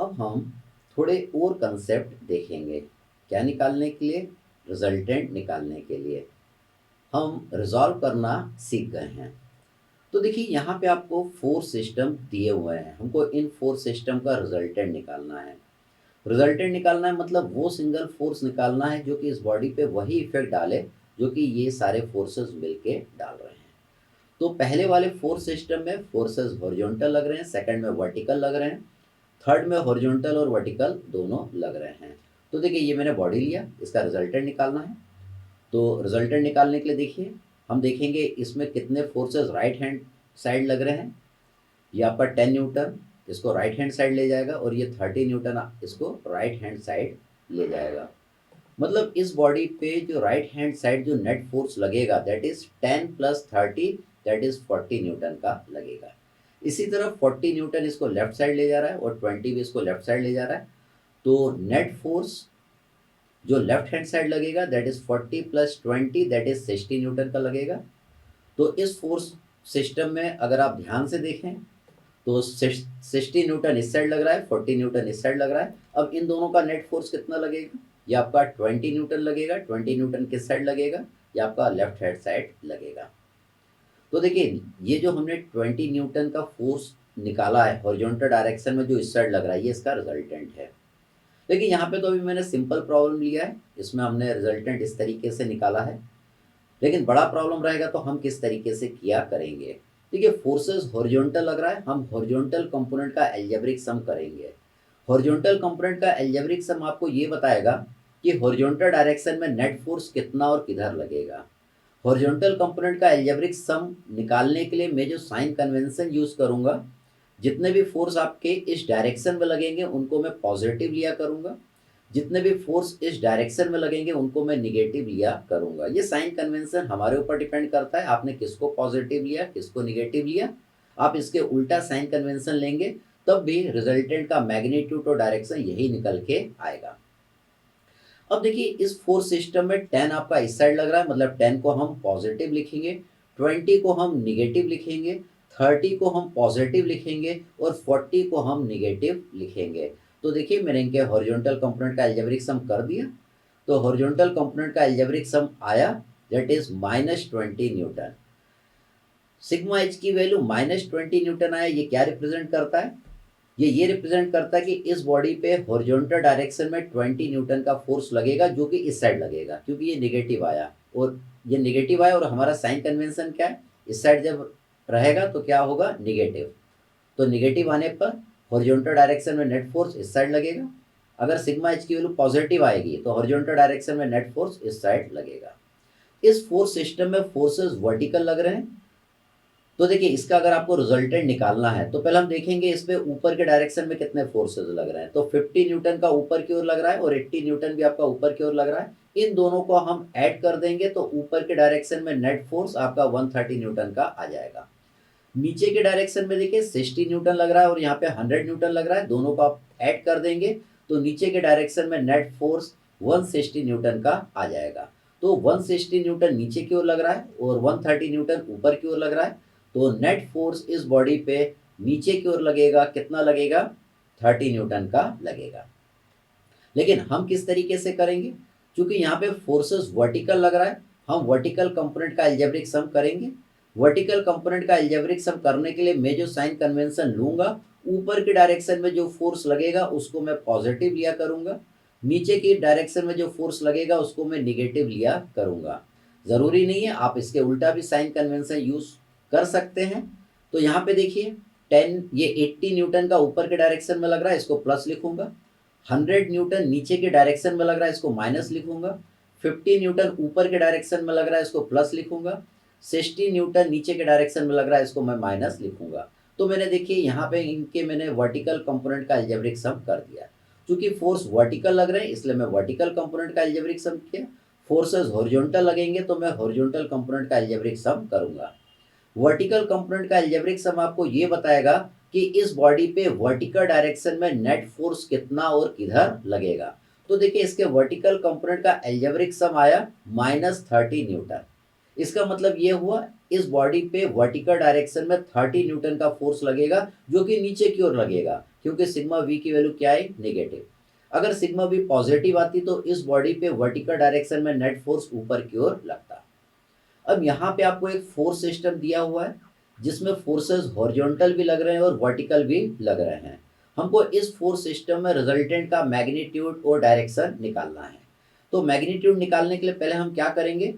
अब हम थोड़े और कंसेप्ट देखेंगे। क्या निकालने के लिए? रिजल्टेंट निकालने के लिए हम रिजॉल्व करना सीख गए हैं। तो देखिए यहाँ पे आपको फोर्स सिस्टम दिए हुए हैं, हमको इन फोर्स सिस्टम का रिजल्टेंट निकालना है। रिजल्टेंट निकालना है मतलब वो सिंगल फोर्स निकालना है जो कि इस बॉडी पे वही इफेक्ट डाले जो कि ये सारे फोर्सेस मिलके डाल रहे हैं। तो पहले वाले फोर्स सिस्टम में फोर्सेस हॉरिजॉन्टल लग रहे हैं, सेकंड में वर्टिकल लग रहे हैं, थर्ड में हॉरिजॉन्टल और वर्टिकल दोनों लग रहे हैं। तो देखिए ये मैंने बॉडी लिया, इसका रिजल्टेंट निकालना है। तो रिजल्टेंट निकालने के लिए देखिए हम देखेंगे इसमें कितने फोर्सेस राइट हैंड साइड लग रहे हैं। ये आपका 10 न्यूटन इसको राइट हैंड साइड ले जाएगा और ये 30 न्यूटन इसको राइट हैंड साइड ले जाएगा। मतलब इस बॉडी पे जो राइट हैंड साइड जो नेट फोर्स लगेगा that is 10 + 30 that is 40 Newton का लगेगा। इसी तरह 40 न्यूटन इसको लेफ्ट साइड ले जा रहा है और 20 भी इसको लेफ्ट साइड ले जा रहा है। तो नेट फोर्स जो लेफ्ट हैंड साइड लगेगा that is 40 + 20 that is 60 Newton का लगेगा। तो इस फोर्स सिस्टम में अगर आप ध्यान से देखें तो 60 न्यूटन इस साइड लग रहा है, 40 न्यूटन इस साइड लग रहा है। अब इन दोनों का नेट फोर्स कितना लगेगा? ये आपका 20 न्यूटन लगेगा। 20 न्यूटन किस साइड लगेगा? ये आपका लेफ्ट हैंड साइड लगेगा। तो देखिए ये जो हमने 20 न्यूटन का फोर्स निकाला है हॉरिजॉन्टल डायरेक्शन में जो इस साइड लग रहा है ये इसका रिजल्टेंट है। देखिए यहाँ पे तो अभी मैंने सिंपल प्रॉब्लम लिया है, इसमें हमने रिजल्टेंट इस तरीके से निकाला है। लेकिन बड़ा प्रॉब्लम रहेगा तो हम किस तरीके से किया करेंगे। देखिए फोर्सेस हॉरिजॉन्टल लग रहा है, हम हॉरिजॉन्टल कंपोनेंट का अलजेब्रिक सम करेंगे। हॉरिजॉन्टल कंपोनेंट का अलजेब्रिक सम आपको ये बताएगा कि हॉरिजॉन्टल डायरेक्शन में नेट फोर्स कितना और किधर लगेगा। हॉरिजॉन्टल कंपोनेंट का अलजेब्रिक सम निकालने के लिए मैं जो साइन कन्वेंशन यूज करूंगा, जितने भी फोर्स आपके इस डायरेक्शन में लगेंगे उनको मैं पॉजिटिव लिया करूंगा, जितने भी फोर्स इस डायरेक्शन में लगेंगे उनको मैं निगेटिव लिया करूंगा। ये साइन कन्वेंशन हमारे ऊपर डिपेंड करता है, आपने किसको पॉजिटिव लिया किसको निगेटिव लिया। आप इसके उल्टा साइन कन्वेंशन लेंगे तब भी रिजल्टेंट का मैग्नीट्यूड और डायरेक्शन यही निकल के आएगा। अब देखिए इस फोर्स सिस्टम में 10 आपका इस साइड लग रहा है मतलब 10 को हम पॉजिटिव लिखेंगे, 20 को हम निगेटिव लिखेंगे, 30 को हम पॉजिटिव लिखेंगे और 40 को हम निगेटिव लिखेंगे। तो देखिए मैंने इनके हॉरिजॉन्टल कंपोनेंट का अलजेब्रिक सम कर दिया। तो हॉरिजॉन्टल कंपोनेंट का अलजेब्रिक सम आया that is -20 Newton. Sigma H की वैल्यू -20 न्यूटन आया। ये क्या रिप्रेजेंट करता है? ये रिप्रेजेंट करता है कि इस बॉडी पे हॉरिजॉन्टल डायरेक्शन में 20 न्यूटन का फोर्स लगेगा जो कि इस साइड लगेगा क्योंकि ये नेगेटिव आया और ये नेगेटिव आया और हमारा साइन कन्वेंशन क्या है, इस साइड जब रहेगा तो क्या होगा निगेटिव। तो निगेटिव आने पर हॉरिजॉन्टल डायरेक्शन में नेट फोर्स इस साइड लगेगा। अगर सिग्मा एच की वैल्यू पॉजिटिव आएगी तो हॉरिजॉन्टल डायरेक्शन में नेट फोर्स इस साइड लगेगा। इस फोर्स सिस्टम में फोर्सेस वर्टिकल लग रहे हैं। तो देखिए इसका अगर आपको रिजल्टेंट निकालना है तो पहले हम देखेंगे इस पे ऊपर के डायरेक्शन में कितने फोर्सेस लग रहे हैं। तो 50 न्यूटन का ऊपर की ओर लग रहा है और 80 न्यूटन भी आपका ऊपर की ओर लग रहा है। इन दोनों को हम ऐड कर देंगे तो ऊपर के डायरेक्शन में नेट फोर्स आपका 130 न्यूटन का आ जाएगा। नीचे के डायरेक्शन में देखिए 60 न्यूटन लग रहा है और यहाँ पे 100 न्यूटन लग रहा है, दोनों को आप ऐड कर देंगे तो नीचे के डायरेक्शन में नेट फोर्स 160 न्यूटन का आ जाएगा। तो 160 न्यूटन नीचे की ओर लग रहा है और 130 न्यूटन ऊपर की ओर लग रहा है। तो नेट फोर्स इस बॉडी पे नीचे की ओर लगेगा, कितना लगेगा? 30 न्यूटन का लगेगा। लेकिन हम किस तरीके से करेंगे? क्योंकि यहाँ पे फोर्सेस वर्टिकल लग रहा है, हम वर्टिकल कंपोनेंट का अलजेब्रिक सम करेंगे। वर्टिकल कंपोनेंट का अलजेब्रिक सम करने के लिए मैं जो साइन कन्वेंशन लूंगा, ऊपर की डायरेक्शन में जो फोर्स लगेगा उसको मैं पॉजिटिव लिया करूंगा, नीचे की डायरेक्शन में जो फोर्स लगेगा उसको मैं निगेटिव लिया करूंगा। जरूरी नहीं है, आप इसके उल्टा भी साइन कन्वेंशन यूज कर सकते हैं। तो यहाँ पे देखिए 10 ये 80 न्यूटन का ऊपर के डायरेक्शन में लग रहा है, इसको प्लस लिखूंगा। 100 न्यूटन नीचे के डायरेक्शन में लग रहा है, इसको माइनस लिखूंगा। 50 न्यूटन ऊपर के डायरेक्शन में लग रहा है, इसको प्लस लिखूंगा। 60 न्यूटन नीचे के डायरेक्शन में लग रहा है, इसको मैं माइनस लिखूंगा। तो मैंने देखिए यहाँ पे इनके मैंने वर्टिकल कंपोनेंट का अलजेब्रिक सम कर दिया। क्योंकि फोर्स वर्टिकल लग रहे हैं इसलिए मैं वर्टिकल कंपोनेंट का अलजेब्रिक सम किया। फोर्सेस हॉरिजॉन्टल लगेंगे तो मैं हॉरिजॉन्टल कंपोनेंट का अलजेब्रिक सम करूंगा। वर्टिकल कंपोनेंट का अलजेब्रिक सम आपको ये बताएगा कि इस बॉडी पे वर्टिकल डायरेक्शन में नेट फोर्स कितना और किधर लगेगा। तो देखिए इसके वर्टिकल कंपोनेंट का अलजेब्रिक सम आया -30 न्यूटन। इसका मतलब ये हुआ इस बॉडी पे वर्टिकल डायरेक्शन में 30 न्यूटन का फोर्स लगेगा जो कि नीचे की ओर लगेगा। क्योंकि सिग्मा वी की वैल्यू क्या है, नेगेटिव। अगर सिग्मा वी पॉजिटिव आती तो इस बॉडी पे वर्टिकल डायरेक्शन में नेट फोर्स ऊपर की ओर लगता। अब यहाँ पे आपको एक फोर्स सिस्टम दिया हुआ है जिसमें फोर्सेस हॉरिजॉन्टल भी लग रहे हैं और वर्टिकल भी लग रहे हैं। हमको इस फोर्स सिस्टम में रिजल्टेंट का मैग्नीट्यूड और डायरेक्शन निकालना है। तो मैग्नीट्यूड निकालने के लिए पहले हम क्या करेंगे,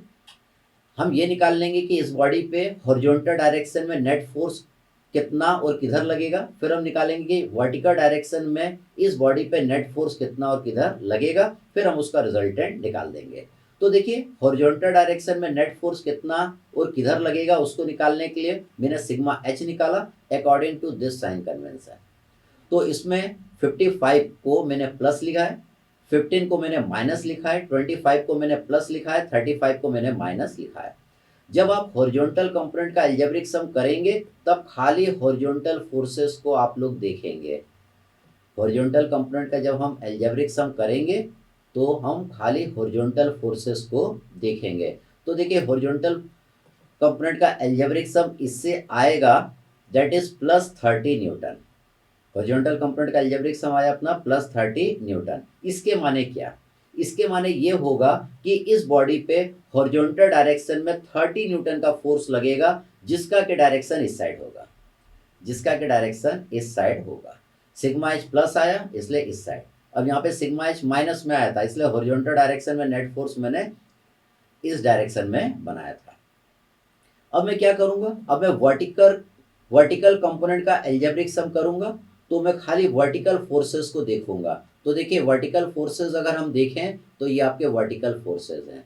हम ये निकाल लेंगे कि इस बॉडी पे हॉरिजॉन्टल डायरेक्शन में नेट फोर्स कितना और किधर लगेगा। फिर हम निकालेंगे कि वर्टिकल डायरेक्शन में इस बॉडी पे नेट फोर्स कितना और किधर लगेगा। फिर हम उसका रिजल्टेंट निकाल देंगे। तो देखिए हॉरिजॉन्टल डायरेक्शन में नेट फोर्स कितना और किधर लगेगा उसको निकालने के लिए मैंने सिग्मा एच निकाला according to this sign convention. तो इसमें 55 को मैंने प्लस लिखा है, 15 को मैंने माइनस लिखा है, 25 को मैंने प्लस लिखा है, 35 को मैंने माइनस लिखा है। जब आप हॉरिजॉन्टल कंपोनेंट का अलजेब्रिक सम करेंगे तब खाली हॉरिजॉन्टल फोर्सेस को आप लोग देखेंगे। हॉरिजॉन्टल कंपोनेंट का जब हम अलजेब्रिक सम करेंगे तो हम खाली हॉरिजॉन्टल फोर्सेस को देखेंगे। तो देखिए हॉरिजॉन्टल कंपोनेंट का अलजेब्रिक सम इससे आएगा that is +30 Newton. Horizontal component का अलजेब्रिक सम आया अपना +30 न्यूटन। इसके माने क्या, इसके माने ये होगा कि इस बॉडी पे हॉरिजॉन्टल डायरेक्शन में 30 न्यूटन का फोर्स लगेगा जिसका के डायरेक्शन इस साइड होगा, जिसका के डायरेक्शन इस साइड होगा। सिग्मा एच प्लस आया इसलिए इस साइड। अब यहाँ पे सिग्मा एच माइनस में आया था इसलिए हॉरिजॉन्टल डायरेक्शन में नेट फोर्स मैंने इस डायरेक्शन में बनाया था। अब मैं क्या करूँगा, अब मैं वर्टिकल कंपोनेंट का अलजेब्रिक सम करूँगा तो मैं खाली वर्टिकल फोर्सेस को देखूंगा। तो देखिए वर्टिकल फोर्सेस अगर हम देखें तो ये आपके वर्टिकल फोर्सेस हैं।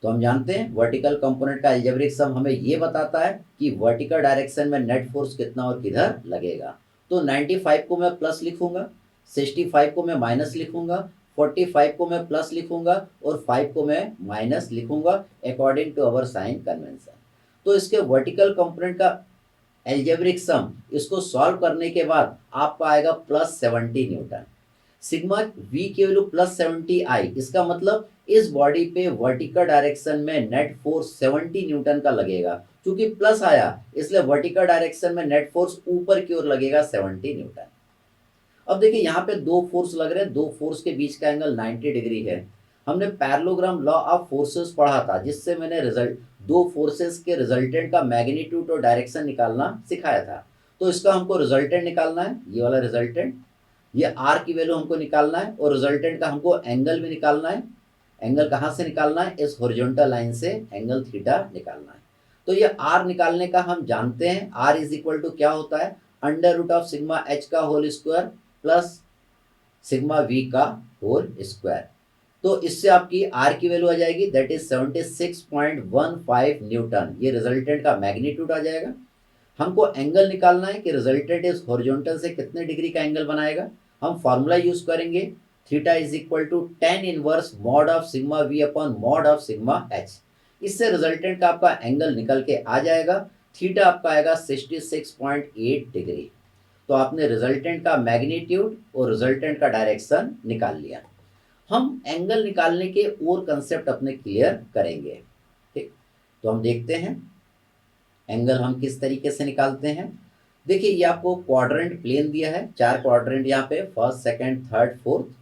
तो हम जानते हैं वर्टिकल कंपोनेंट का अलजेब्रिक सम हमें ये बताता है कि वर्टिकल डायरेक्शन में नेट फोर्स कितना और किधर लगेगा। तो 95 को मैं प्लस लिखूंगा, 65 को मैं माइनस लिखूंगा, 45 को मैं प्लस लिखूंगा और 5 को मैं माइनस लिखूंगा according to our sign convention. तो इसके वर्टिकल कंपोनेंट का एल्जेब्रिक सम इसको सॉल्व करने के बाद आपका आएगा +70 न्यूटन। सिग्मा वी की वैल्यू +70 आई, इसका मतलब इस बॉडी पे वर्टिकल डायरेक्शन में नेट फोर्स 70 न्यूटन का लगेगा। क्योंकि प्लस आया इसलिए वर्टिकल डायरेक्शन में नेट फोर्स ऊपर की ओर लगेगा 70 न्यूटन। अब देखिए यहाँ पे दो फोर्स लग रहे हैं, दो फोर्स के बीच का एंगल 90 डिग्री है। हमने पैरेललोग्राम लॉ ऑफ फोर्सेस पढ़ा था जिससे मैंने रिजल्ट दो फोर्सेस के रिजल्टेंट का मैग्नीट्यूड और डायरेक्शन निकालना सिखाया था। तो इसका हमको रिजल्टेंट निकालना है, ये वाला रिजल्टेंट, ये आर की वैल्यू हमको निकालना है और रिजल्टेंट का हमको एंगल भी निकालना है। एंगल कहाँ से निकालना है, इस हॉरिजॉन्टल लाइन से एंगल थीटा निकालना है। तो ये आर निकालने का हम जानते हैं, आर इज इक्वल टू क्या होता है, √सिग्मा एच का whole square plus sigma V का होल स्क्वायर। तो इससे आपकी आर की वैल्यू आ जाएगी दैट इज 76.15 न्यूटन। ये रिजल्टेंट का मैग्नीट्यूड आ जाएगा। हमको एंगल निकालना है कि रिजल्टेंट इस हॉरिजॉन्टल से कितने डिग्री का एंगल बनाएगा। हम फॉर्मूला यूज करेंगे theta is equal to tan inverse mod of sigma V upon mod of sigma H. इससे रिजल्टेंट का आपका एंगल निकल के आ जाएगा, थीटा आपका आएगा 66.8 डिग्री। तो आपने रिजल्टेंट का मैग्नीट्यूड और रिजल्टेंट का डायरेक्शन निकाल लिया। हम एंगल निकालने के और कंसेप्ट अपने क्लियर करेंगे। ठीक, तो हम देखते हैं एंगल हम किस तरीके से निकालते हैं। देखिए ये आपको क्वाड्रेंट प्लेन दिया है, चार क्वाड्रेंट यहाँ पे, फर्स्ट सेकंड थर्ड फोर्थ।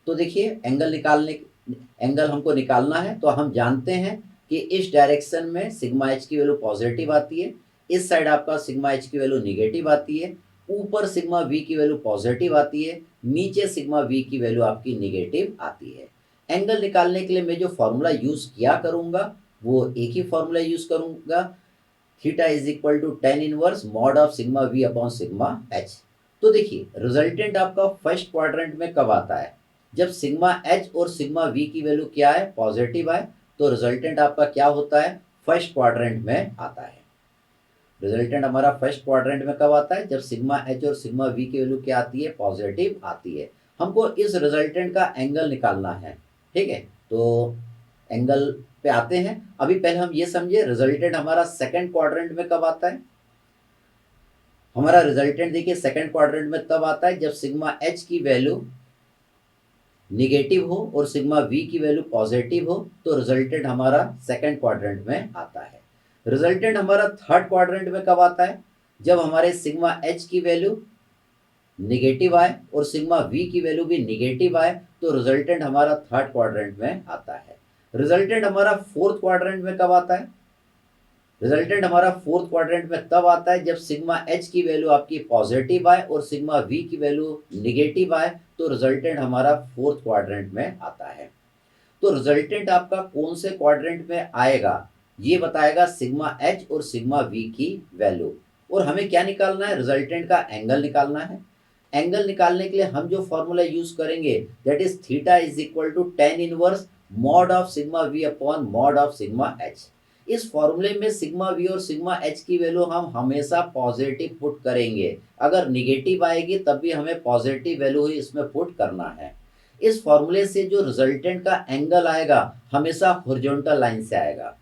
तो देखिए एंगल हमको निकालना है तो हम जानते हैं कि इस डायरेक्शन में सिग्मा एच की वैल्यू पॉजिटिव आती है, इस साइड आपका सिग्मा एच की वैल्यू निगेटिव आती है, ऊपर सिग्मा वी की वैल्यू पॉजिटिव आती है, नीचे सिग्मा वी की वैल्यू आपकी निगेटिव आती है। एंगल निकालने के लिए मैं जो फॉर्मूला यूज किया करूंगा वो एक ही फॉर्मूला यूज करूंगा, theta is equal to tan inverse mod of sigma V upon sigma H. तो देखिए रिजल्टेंट आपका फर्स्ट क्वाड्रेंट में कब आता है, जब सिग्मा एच और सिग्मा वी की वैल्यू क्या है, पॉजिटिव आए। तो रिजल्टेंट आपका क्या होता है, फर्स्ट क्वाड्रेंट में आता है। रिजल्टेंट हमारा फर्स्ट क्वाड्रेंट में कब आता है, जब सिग्मा एच और सिग्मा वी की वैल्यू क्या आती है, पॉजिटिव आती है। हमको इस रिजल्टेंट का एंगल निकालना है। ठीक है, तो एंगल पे आते हैं। अभी पहले हम ये समझे रिजल्टेंट हमारा सेकंड क्वाड्रेंट में कब आता है। हमारा रिजल्टेंट देखिए सेकंड क्वाड्रेंट में तब आता है जब सिग्मा एच की वैल्यू निगेटिव हो और सिग्मा वी की वैल्यू पॉजिटिव हो। तो रिजल्टेंट हमारा सेकंड क्वाड्रेंट में आता है। रिजल्टेंट हमारा थर्ड क्वाड्रेंट में कब आता है, जब हमारे सिग्मा एच की वैल्यू नेगेटिव आए और सिग्मा वी की वैल्यू भी नेगेटिव आए तो रिजल्टेंट हमारा थर्ड क्वाड्रेंट में आता है। रिजल्टेंट हमारा फोर्थ क्वाड्रेंट में कब आता है? रिजल्टेंट हमारा फोर्थ क्वाड्रेंट में तब आता है जब सिग्मा एच की वैल्यू आपकी पॉजिटिव आए और सिग्मा वी की वैल्यू निगेटिव आए तो रिजल्टेंट हमारा फोर्थ क्वाड्रेंट में आता है। तो रिजल्टेंट आपका कौन से क्वाड्रेंट में आएगा ये बताएगा सिग्मा एच और सिग्मा वी की वैल्यू। और हमें क्या निकालना है? रिजल्टेंट का एंगल निकालना है। एंगल निकालने के लिए हम जो फॉर्मूला यूज करेंगे that is theta is equal to tan inverse mod of sigma V upon mod of sigma H. इस फॉर्मूले में सिग्मा वी और सिग्मा एच की वैल्यू हम हमेशा पॉजिटिव पुट करेंगे। अगर निगेटिव आएगी तब भी हमें पॉजिटिव वैल्यू ही इसमें पुट करना है। इस फॉर्मूले से जो रिजल्टेंट का एंगल आएगा हमेशा हॉरिजॉन्टल लाइन से आएगा।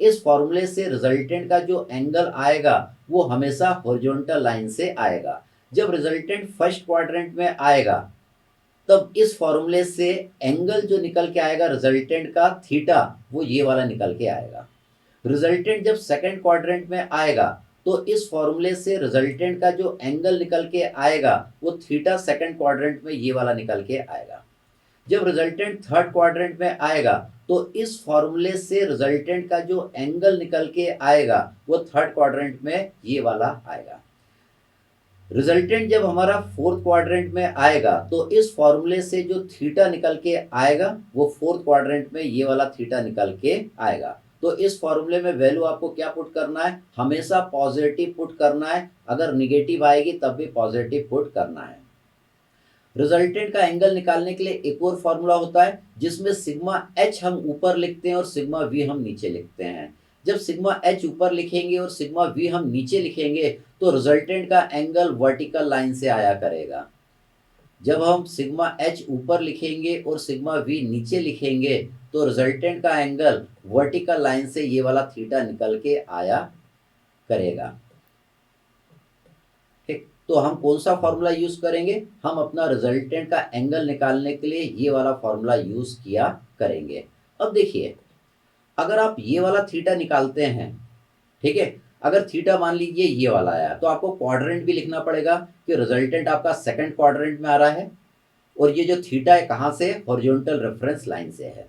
इस फॉर्मूले से रिजल्टेंट का जो एंगल आएगा वो हमेशा हॉरिजॉन्टल लाइन से आएगा। जब रिजल्टेंट फर्स्ट क्वाड्रेंट में आएगा तब इस फॉर्मूले से एंगल जो निकल के आएगा रिजल्टेंट का थीटा वो ये वाला निकल के आएगा। रिजल्टेंट जब सेकंड क्वाड्रेंट में आएगा तो इस फॉर्मूले से रिजल्टेंट का जो एंगल निकल के आएगा वो थीटा सेकंड क्वाड्रेंट में ये वाला निकल के आएगा। जब रिजल्टेंट थर्ड क्वाड्रेंट में आएगा तो इस फॉर्मूले से रिजल्टेंट का जो एंगल निकल के आएगा वो थर्ड क्वाड्रेंट में ये वाला आएगा। रिजल्टेंट जब हमारा फोर्थ क्वाड्रेंट में आएगा तो इस फॉर्मूले से जो थीटा निकल के आएगा वो फोर्थ क्वाड्रेंट में ये वाला थीटा निकल के आएगा। तो इस फॉर्मूले में वैल्यू आपको क्या पुट करना है? हमेशा पॉजिटिव पुट करना है। अगर निगेटिव आएगी तब भी पॉजिटिव पुट करना है। रिजल्टेंट का एंगल निकालने के लिए एक और फॉर्मूला होता है जिसमें सिग्मा एच हम ऊपर लिखते हैं और सिग्मा वी हम नीचे लिखते हैं। जब सिग्मा एच ऊपर लिखेंगे और सिग्मा वी हम नीचे लिखेंगे तो रिजल्टेंट का एंगल वर्टिकल लाइन से आया करेगा। जब हम सिग्मा एच ऊपर लिखेंगे और सिग्मा वी नीचे लिखेंगे तो रिजल्टेंट का एंगल वर्टिकल लाइन से ये वाला थीटा निकल के आया करेगा। ठीक, तो हम कौन सा फॉर्मूला यूज करेंगे? हम अपना रिजल्टेंट का एंगल निकालने के लिए ये वाला फॉर्मूला यूज किया करेंगे। अब देखिए अगर आप ये वाला थीटा निकालते हैं, ठीक है, अगर थीटा मान लीजिए ये वाला आया तो आपको क्वाड्रेंट भी लिखना पड़ेगा कि रिजल्टेंट आपका सेकंड क्वाड्रेंट में आ रहा है और ये जो थीटा है कहाँ से? हॉरिजॉन्टल रेफरेंस लाइन से है।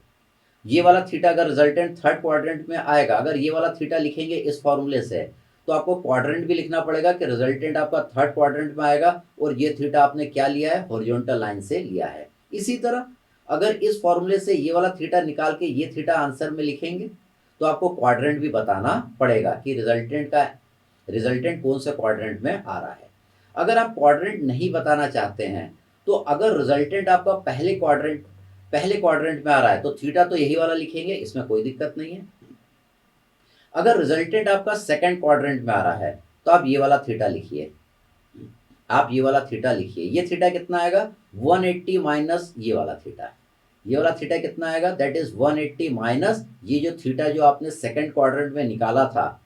ये वाला थीटा अगर रिजल्टेंट थर्ड क्वाड्रेंट में आएगा, अगर ये वाला थीटा लिखेंगे इस फॉर्मूले से तो आपको क्वाड्रेंट भी लिखना पड़ेगा कि रिजल्टेंट आपका थर्ड क्वाड्रेंट में आएगा और ये थीटा आपने क्या लिया है? हॉरिजॉन्टल लाइन से लिया है। इसी तरह अगर इस फॉर्मूले से ये वाला थीटा निकाल के ये थीटा आंसर में लिखेंगे तो आपको क्वाड्रेंट भी बताना पड़ेगा कि रिजल्टेंट कौन से क्वाड्रेंट में आ रहा है। अगर आप क्वाड्रेंट नहीं बताना चाहते हैं तो अगर रिजल्टेंट आपका पहले क्वाड्रेंट में आ रहा है तो थीटा तो यही वाला लिखेंगे, इसमें कोई दिक्कत नहीं है। अगर रिजल्टेंट आपका सेकंड क्वाड्रेंट में आ रहा है तो आप ये वाला थीटा लिखिए। आप ये वाला थीटा लिखिए। ये थीटा कितना आएगा? 180 माइनस ये वाला थीटा। ये वाला थीटा कितना आएगा? दैट इज 180 माइनस ये जो थीटा जो आपने सेकंड क्वाड्रेंट में निकाला था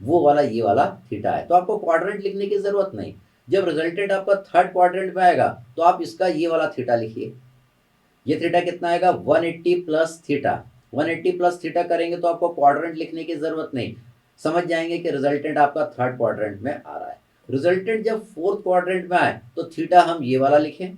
वो वाला ये वाला थीटा है। तो आपको क्वाड्रेंट लिखने की जरूरत नहीं। जब रिजल्टेंट आपका थर्ड क्वाड्रेंट में आएगा तो आप इसका ये वाला थीटा लिखिए। ये थीटा कितना आएगा? 180 प्लस थीटा। 180 प्लस थीटा करेंगे तो आपको क्वाड्रेंट लिखने की जरूरत नहीं, समझ जाएंगे कि रिजल्टेंट आपका थर्ड क्वाड्रेंट में आ रहा है। रिजल्टेंट जब फोर्थ क्वाड्रेंट में आए तो थीटा हम ये वाला लिखें।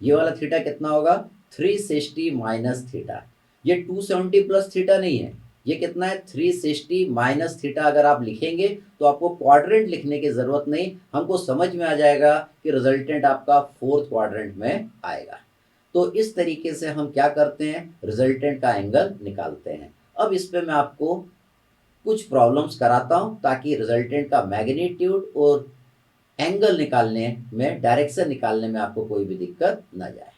ये वाला थीटा कितना होगा? 360 माइनस थीटा। ये 270 प्लस थीटा नहीं है, ये कितना है? 360 माइनस थीटा। अगर आप लिखेंगे तो आपको क्वाड्रेंट लिखने की जरूरत नहीं, हमको समझ में आ जाएगा कि रिजल्टेंट आपका फोर्थ क्वाड्रेंट में आएगा। तो इस तरीके से हम क्या करते हैं? रिजल्टेंट का एंगल निकालते हैं। अब इस पे मैं आपको कुछ प्रॉब्लम्स कराता हूं ताकि रिजल्टेंट का मैग्नीट्यूड और एंगल निकालने में, डायरेक्शन निकालने में आपको कोई भी दिक्कत ना जाए।